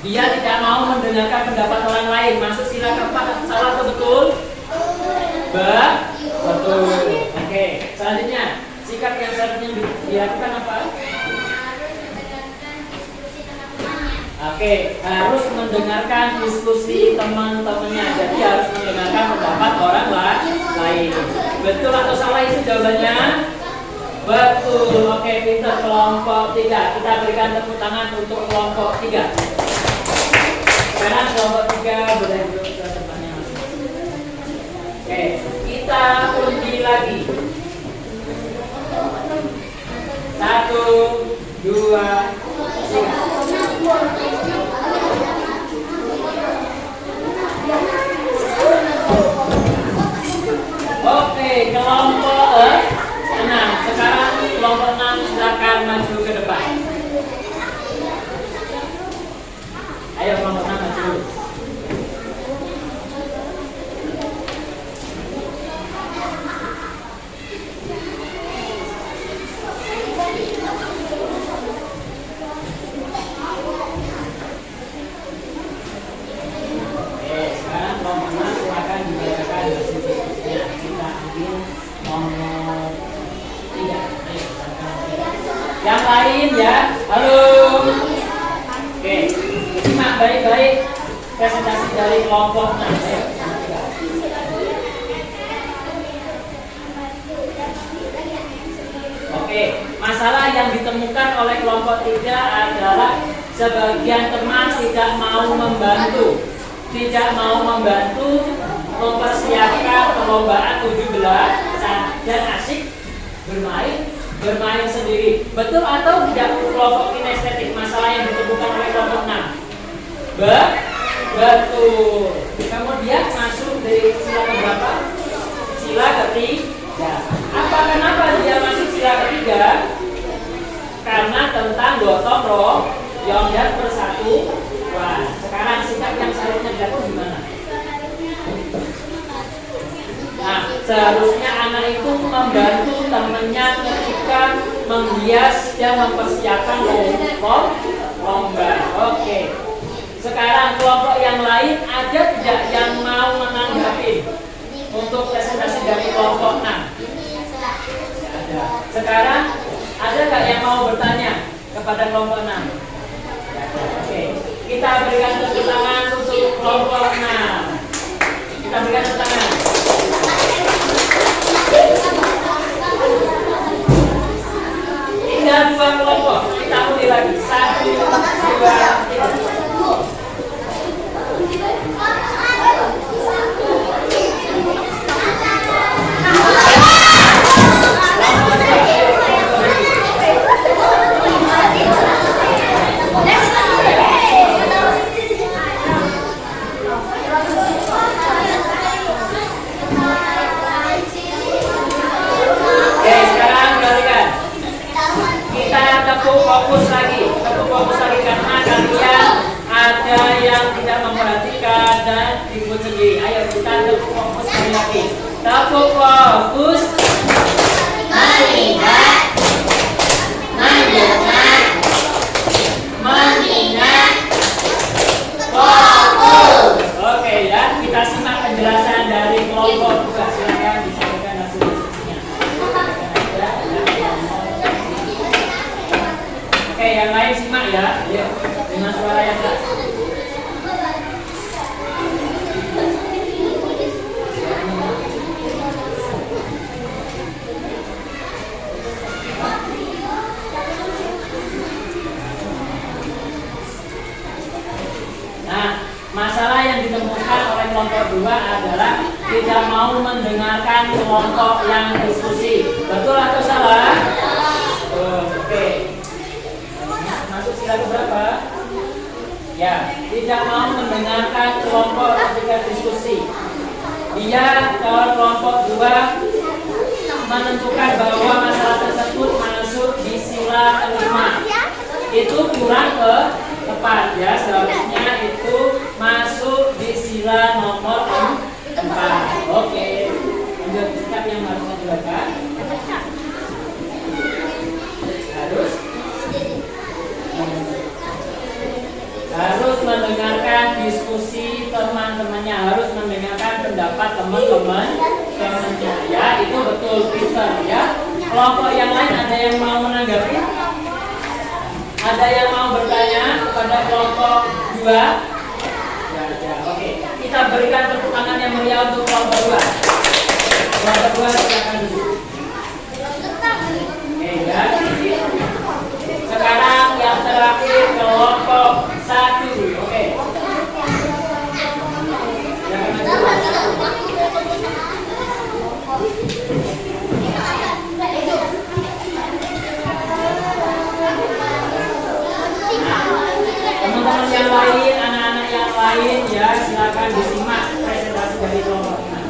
A: Dia tidak mau mendengarkan pendapat orang lain. Masuk sila keempat. Salah atau betul? Betul. Oke. Selanjutnya, sikap yang seharusnya dilakukan apa? Oke, harus mendengarkan diskusi teman-temannya. Jadi harus mendengarkan pendapat orang lain. Betul atau salah itu jawabannya? Betul. Oke, pintar. Kelompok 3. Kita berikan tepuk tangan untuk kelompok 3. Sekarang kelompok 3 boleh duduk ke depannya masing-masing. Oke, kita undi lagi. 1, 2, 3. Oke, kelompok 6. Sekarang kelompok 6 silakan maju ke depan. Ayo kelompok 6 maju. Yang lain ya, halo. Oke, simak baik-baik presentasi dari kelompok 6. Oke, masalah yang ditemukan oleh kelompok 3 adalah sebagian teman tidak mau membantu. Tidak mau membantu mempersiapkan perlombaan 17 dan asik bermain sendiri. Betul atau tidak kelompok kinestetik masalah yang ditemukan oleh kelompok 6? Betul. Kemudian masuk dari sila keberapa? Sila ketiga. Kenapa dia masuk sila ketiga? Karena tentang gotong royong dan persatuan. Sekarang sikap yang seharusnya dilakukan gimana? Nah, seharusnya anak itu membantu temannya ketika menghias dan mempersiapkan lomba. Oke. Sekarang kelompok yang lain ada tidak yang mau menanggapi untuk presentasi dari kelompok 6? Ada. Sekarang ada nggak yang mau bertanya kepada kelompok 6? Oke. Kita berikan tepuk tangan untuk kelompok 6. Kita berikan tepuk tangan. Tinggal 2 kelompok. Kita undi lagi. 1, 2, 3. Fokus lagi karena kalian ada yang tidak memperhatikan dan ribut sendiri. Ayo kita tepuk fokus lagi. Tepuk fokus. Mengingat, mengingat, fokus. Oke ya, kita simak penjelasan dari kelompok 2. Silakan disampaikan hasil diskusinya. Oke, yang lain simak ya. Yuk, dengan suara yang keras. Nah, masalah yang ditemukan oleh kelompok 2 adalah tidak mau mendengarkan kelompok yang diskusi. Betul atau salah? Oke. Masuk sila berapa? Ya, tidak mau mendengarkan kelompok ketika diskusi. Dia kelompok 2 menentukan bahwa masalah tersebut masuk di sila kelima. Itu kurang tepat ya, seharusnya itu masuk di sila nomor 4. Oke. Lanjut, sikap yang harus dilakukan. Harus mendengarkan diskusi teman-temannya, harus mendengarkan pendapat teman-temannya. Ya, itu betul Peter ya. Kelompok yang lain ada yang mau menanggapi? Ada yang mau bertanya kepada kelompok kedua? Tidak ada. Oke, kita berikan tepuk tangan yang meriah untuk kelompok dua. Kelompok dua silakan duduk. Oke ya. Sekarang yang terakhir kelompok satu. Oke. Teman-teman yang lain, anak-anak yang lain ya, silakan disimak presentasi dari kelompok ini.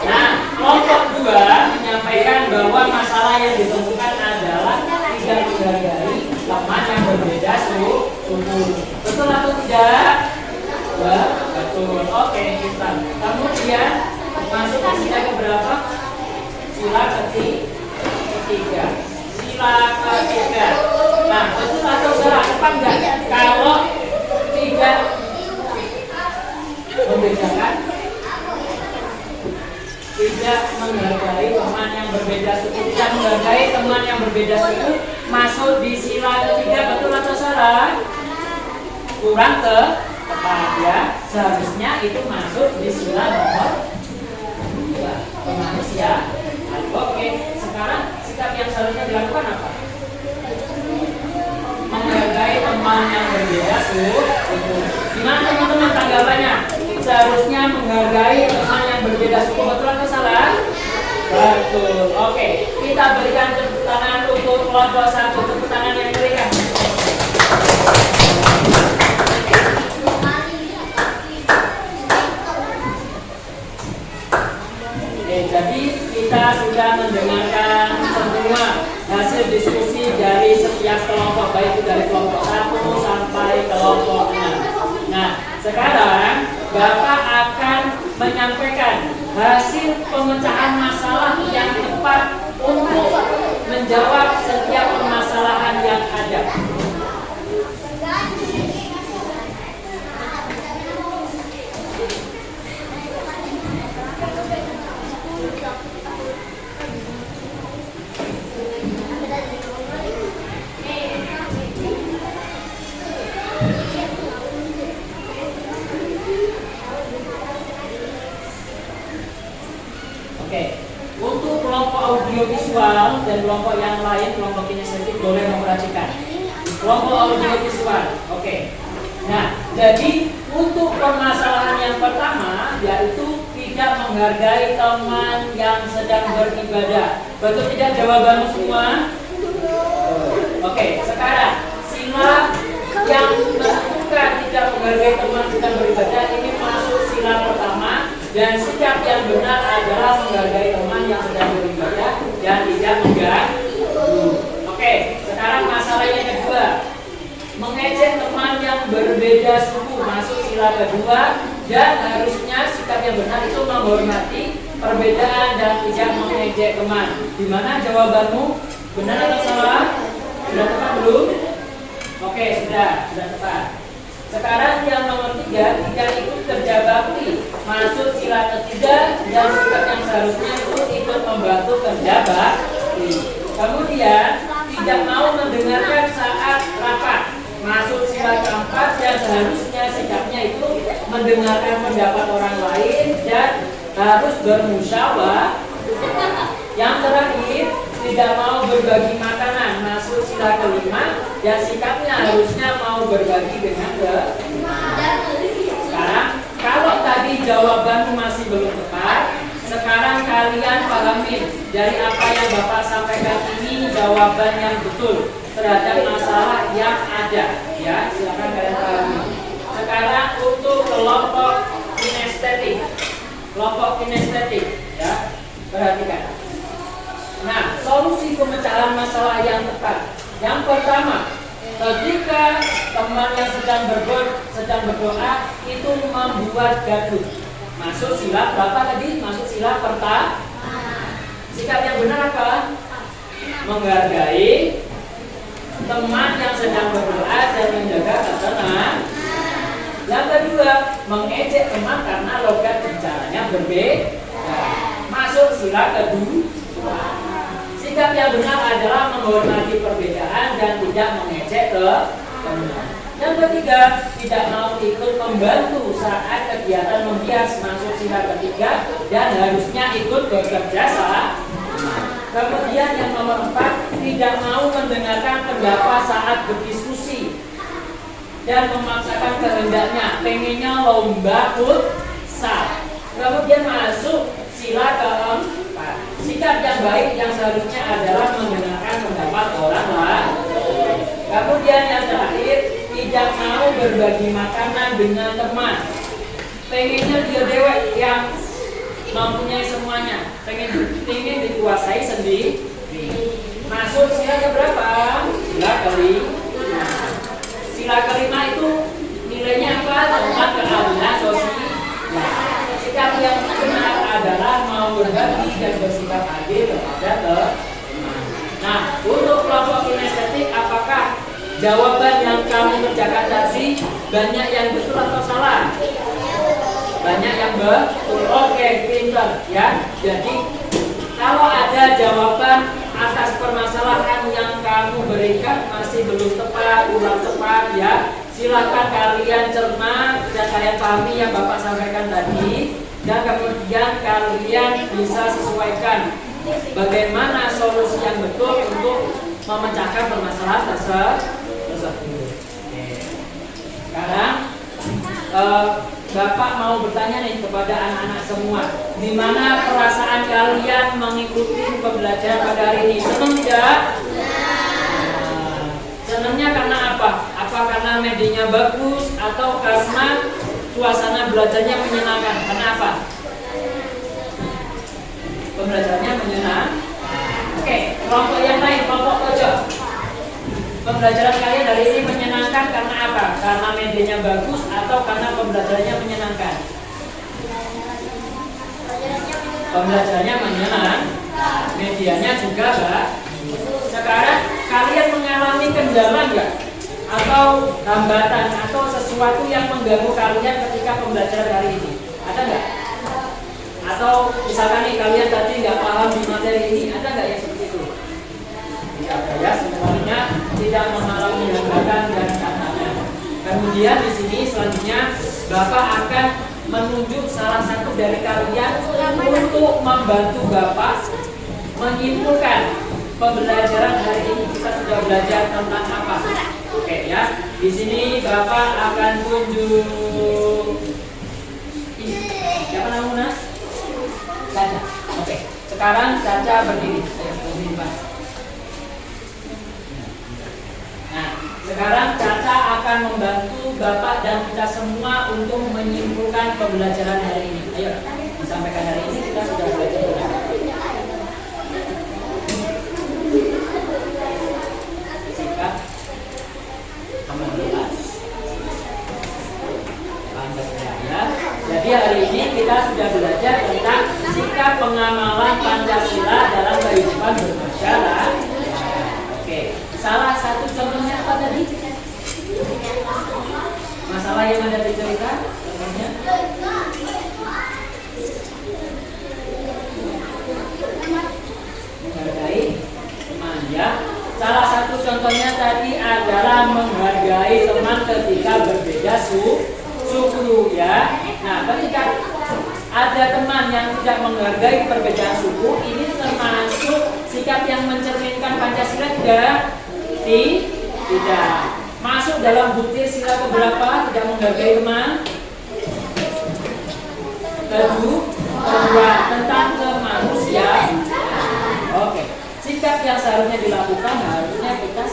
A: Nah, kelompok 2 menyampaikan bahwa masalah yang ditemukan adalah tidak menghargai teman yang berbeda suku. Betul atau tidak? Ya, betul. Oke, kita. Kemudian masuk ke sila keberapa? Sila ketiga. Sila ketiga. Nah, betul atau salah? Apa enggak? Kalau tidak membedakan, tidak menghargai teman yang berbeda suku, tidak menghargai teman yang berbeda suku, masuk di sila ketiga, betul atau salah? Kurang tepat ya. Seharusnya itu masuk di sila nomor 2, manusia. Oke, sekarang sikap yang seharusnya dilakukan apa? Menghargai teman yang berbeda suku. Gimana teman-teman tanggapannya? Seharusnya menghargai teman yang berbeda suku, betul atau salah? Betul. Oke, kita berikan tepuk tangan untuk kelompok 1. Tepuk tangan yang meriah. Oke, jadi kita sudah mendengarkan semua hasil diskusi dari setiap kelompok, baik itu dari kelompok 1 sampai kelompok 6. Nah, sekarang Bapak akan menyampaikan hasil pemecahan masalah yang tepat untuk menjawab setiap permasalahan yang ada. Oke, untuk kelompok audiovisual dan kelompok yang lain, kelompok kinestetik boleh memperhatikan. Kelompok audiovisual, oke. Nah, jadi untuk permasalahan yang pertama yaitu tidak menghargai teman yang sedang beribadah. Betul tidak jawabanmu semua? Oke, sekarang sila yang menentukan tidak menghargai teman sedang beribadah ini masuk sila pertama. Dan sikap yang benar adalah menghargai teman yang sedang beribadah dan tidak mengganggu. Oke, sekarang masalah yang kedua, mengejek teman yang berbeda suku, masuk sila kedua. Dan harusnya sikap yang benar itu menghormati perbedaan dan tidak mengejek teman. Dimana jawabanmu? Benar atau salah? Sudah tepat belum? Oke, sudah tepat. Sekarang yang nomor 3, tidak ikut kerja bakti, masuk sila ketiga dan sikap yang seharusnya itu ikut membantu kerja bakti. Kemudian tidak mau mendengarkan saat rapat, masuk sila keempat dan seharusnya sikapnya itu mendengarkan pendapat orang lain dan harus bermusyawarah. Yang terakhir, tidak mau berbagi makanan, masuk sila kelima dan sikapnya harusnya mau berbagi dengan Sekarang kalau tadi jawabanmu masih belum tepat, sekarang kalian pahamin dari apa yang Bapak sampaikan ini jawaban yang betul terhadap masalah yang ada ya, silakan kalian pahami. Sekarang untuk kelompok kinestetik ya, perhatikan. Nah, solusi pemecahan masalah yang tepat. Yang pertama, ketika teman yang sedang berdoa itu membuat gaduh, masuk sila berapa tadi? Masuk sila pertama. Sikap yang benar apa? Menghargai teman yang sedang berdoa dan menjaga ketenangan. Yang kedua, mengejek teman karena logat bicaranya berbeda. Masuk masuk sila kedua. Sikap yang benar adalah menghormati perbedaan dan tidak mengejek teman. Yang ketiga, tidak mau ikut membantu saat kegiatan membias, masuk sila ketiga, dan harusnya ikut bekerja sama. Kemudian yang nomor 4, tidak mau mendengarkan pendapat saat berdiskusi dan memaksakan kehendaknya, pengennya lomba futsal. Kemudian masuk sila keempat, sikap yang baik yang seharusnya adalah mendengarkan pendapat orang lain. Kemudian yang terakhir, tidak mau berbagi makanan dengan teman, pengennya dia dewek yang mempunyai semuanya, pengen dikuasai sendiri. Masuk sila keberapa? Sila kelima. Sila kelima itu nilainya apa? Tentang keadilan sosial. Sikap yang benar adalah mau berbagi dan bersikap adil kepada teman. Nah, untuk kelompok kinestetik, apakah jawaban yang kamu kerjakan tadi banyak yang betul atau salah? Banyak yang betul. Oke, pinter ya. Jadi kalau ada jawaban atas permasalahan yang kamu berikan masih belum tepat, kurang tepat ya, silakan kalian cerna dan kalian pahami yang Bapak sampaikan tadi, dan kemudian kalian bisa sesuaikan bagaimana solusi yang betul untuk memecahkan permasalahan tersebut. Sekarang Bapak mau bertanya nih kepada anak-anak semua, di mana perasaan kalian mengikuti pembelajaran pada hari ini? Senang tidak? Senangnya karena apa? Apa karena medianya bagus atau karena suasana belajarnya menyenangkan? Kenapa? Pembelajarannya menyenangkan. Oke, kelompok yang lain, kelompok pojok. Pembelajaran kalian hari ini menyenangkan karena apa? Karena medianya bagus atau karena pembelajarannya menyenangkan? Pembelajarannya menyenangkan, medianya juga bagus. Sekarang kalian mengalami kendala nggak? Atau hambatan atau sesuatu yang mengganggu kalian ketika pembelajaran hari ini? Ada nggak? Atau misalkan nih kalian tadi nggak paham di materi ini, ada nggak yang seperti itu? Tidak ada ya, semuanya tidak mengalami hambatan dan tantangan. Kemudian di sini selanjutnya Bapak akan menunjuk salah satu dari kalian untuk membantu Bapak menyimpulkan pembelajaran hari ini. Kita sudah belajar tentang apa? Oke ya, di sini Bapak akan tunjuk. Siapa namanya? Caca. Oke, sekarang Caca berdiri. Berdiri Pak. Nah, sekarang Caca akan membantu Bapak dan kita semua untuk menyimpulkan pembelajaran hari ini. Ayo, disampaikan hari ini kita sudah belajar berapa? Sikap 16. Pancasila. Jadi hari ini kita sudah belajar tentang sikap pengamalan Pancasila dalam kehidupan bermasyarakat. Oke. Salah satu contohnya apa tadi? Masalah yang ada di cerita contohnya? Menghargai teman ya. Salah satu contohnya tadi adalah menghargai teman ketika berbeda suku ya. Nah, ketika ada teman yang tidak menghargai perbedaan suku, ini termasuk sikap yang mencerminkan Pancasila tidak masuk dalam butir sila keberapa? Tidak menghargai teman. Kedua, tentang kemanusiaan. Oke, sikap yang seharusnya dilakukan harusnya kita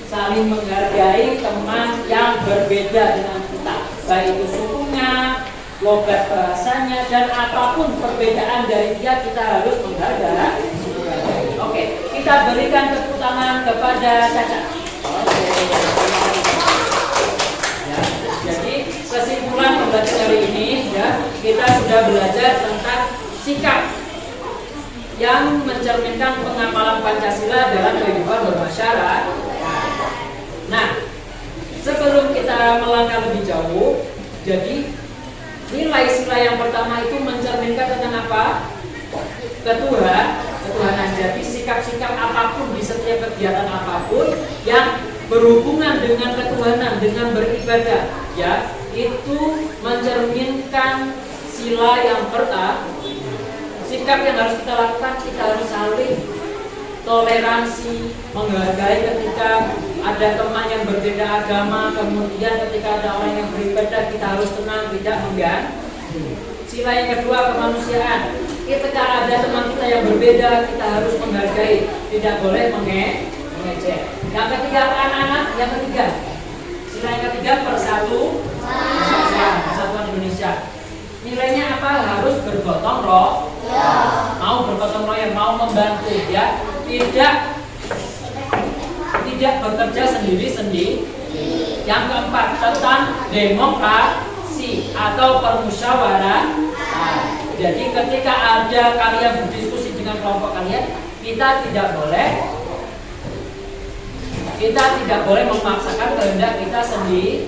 A: saling menghargai teman yang berbeda dengan kita, baik itu sukunya, logat bahasanya, dan apapun perbedaan dari dia kita harus menghargai. Oke, kita berikan tepuk tangan kepada Caca. Ya, jadi kesimpulan pembelajaran hari ini ya, kita sudah belajar tentang sikap yang mencerminkan pengamalan Pancasila dalam kehidupan bermasyarakat. Nah, sebelum kita melangkah lebih jauh, jadi nilai sila yang pertama itu mencerminkan tentang apa? ketuhanan. Jadi sikap-sikap apapun di setiap kegiatan apapun yang berhubungan dengan ketuhanan, dengan beribadah, ya, itu mencerminkan sila yang pertama. Sikap yang harus kita lakukan, kita harus saling toleransi, menghargai ketika ada teman yang berbeda agama, kemudian ketika ada orang yang beribadah kita harus tenang, tidak mengganggu. Sila yang kedua, kemanusiaan. Ketika ada teman kita yang berbeda, kita harus menghargai, tidak boleh mengejek. Yang ketiga, anak-anak. Yang ketiga, sila yang ketiga, persatuan Indonesia. Nilainya apa? Harus bergotong royong. Mau bergotong royong, mau membantu, ya. Tidak bekerja sendiri-sendiri. Yang keempat, tentang demokrasi atau permusyawaratan. Jadi ketika ada kalian berdiskusi dengan kelompok kalian, kita tidak boleh memaksakan kehendak kita sendiri.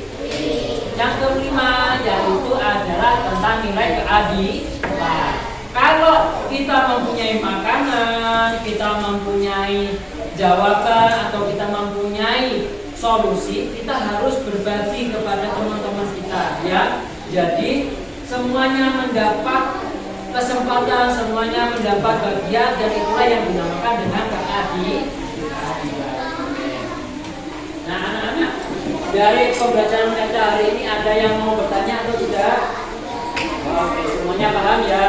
A: Yang kelima yaitu adalah tentang nilai keadilan. Kalau kita mempunyai makanan, kita mempunyai jawaban, atau kita mempunyai solusi, kita harus berbagi kepada teman-teman kita, ya. Jadi semuanya mendapat kesempatan, semuanya mendapat bagian, dan itulah yang dinamakan dengan keadilan. Nah, anak-anak, dari pembelajaran kita hari ini ada yang mau bertanya atau tidak? Oke, semuanya paham ya?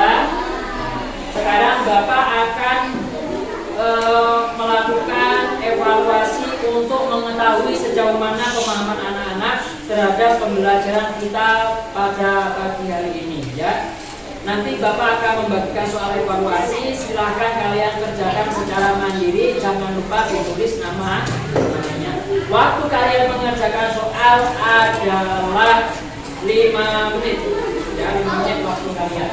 A: Sekarang Bapak akan melakukan evaluasi untuk mengetahui sejauh mana pemahaman anak-anak terhadap pembelajaran kita pada pagi hari ini, ya. Nanti Bapak akan membagikan soal evaluasi. Silahkan kalian kerjakan secara mandiri. Jangan lupa ditulis namanya. Waktu kalian mengerjakan soal adalah 5 menit. Ya, 5 menit waktu kalian.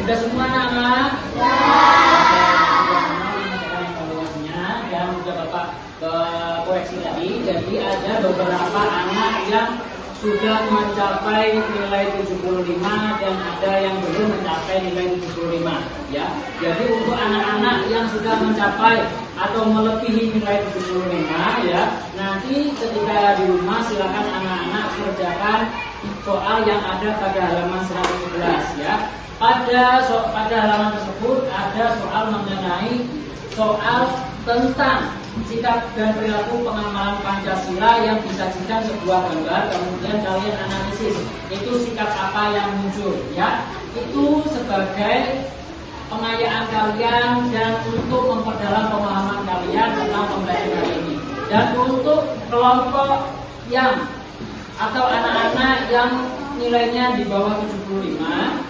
A: Sudah semua anak-anak? Ya. Dan sudah Bapak koreksi tadi. Jadi ada beberapa anak yang sudah mencapai nilai 75 dan ada yang belum mencapai nilai 75 ya. Jadi untuk anak-anak yang sudah mencapai atau melebihi nilai 75 ya, nanti ketika di rumah silakan anak-anak kerjakan soal yang ada pada halaman 111 ya. Pada halaman tersebut ada soal mengenai soal tentang sikap dan perilaku pengamalan Pancasila yang disajikan sebuah gambar, kemudian kalian analisis itu sikap apa yang muncul ya. Itu sebagai pengayaan kalian dan untuk memperdalam pemahaman kalian tentang pembelajaran hari ini. Dan untuk kelompok yang atau anak-anak yang nilainya di bawah 75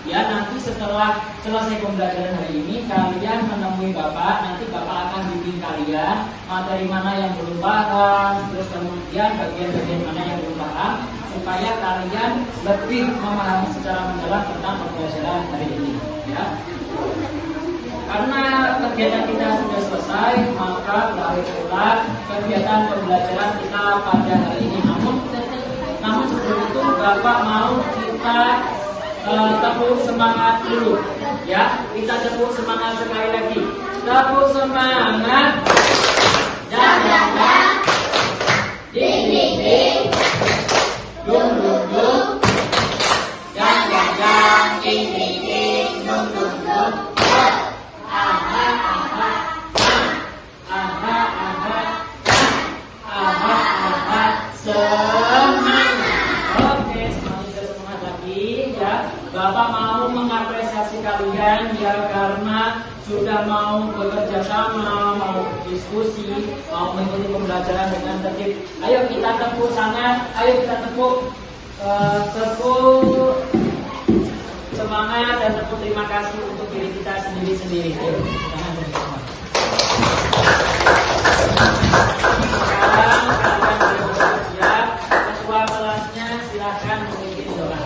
A: ya, nanti setelah selesai pembelajaran hari ini kalian menemui Bapak, nanti Bapak akan bimbing kalian materi mana yang belum paham, terus kemudian bagian-bagian mana yang belum paham, supaya kalian lebih memahami secara mendalam tentang pembelajaran hari ini ya. Karena kegiatan kita sudah selesai, maka berakhir pula kegiatan pembelajaran kita pada hari ini. Namun sebelum itu Bapak mau kita tepuk semangat dulu ya. Kita tepuk semangat sekali lagi. Tepuk semangat. Jangan ding ding ding. Dung dung dung. Jangan ding ding ding. Dung dung dung. Aha aha. Aha aha. Aha aha. Semangat. Oke, semangat lagi ya. Bapak mau mengapresiasi kalian ya, karena sudah mau bekerja sama, mau diskusi, mau mengikuti pembelajaran dengan tertib. Ayo kita tepuk tangan, ayo kita tepuk semangat dan tepuk terima kasih untuk diri kita sendiri-sendiri. Ayo, jangan bersama. Sekarang kalian sudah siap. Ketua kelasnya silakan memimpin doa.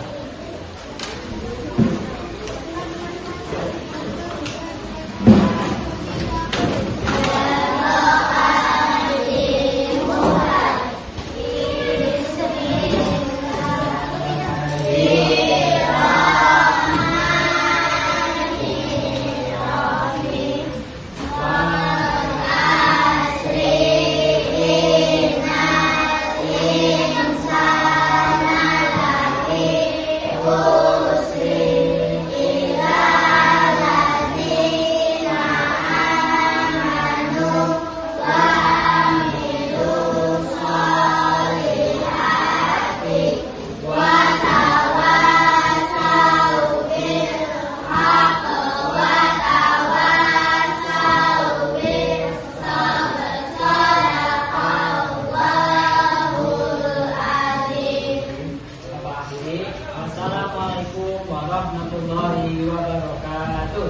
A: Assalamualaikum warahmatullahi wabarakatuh.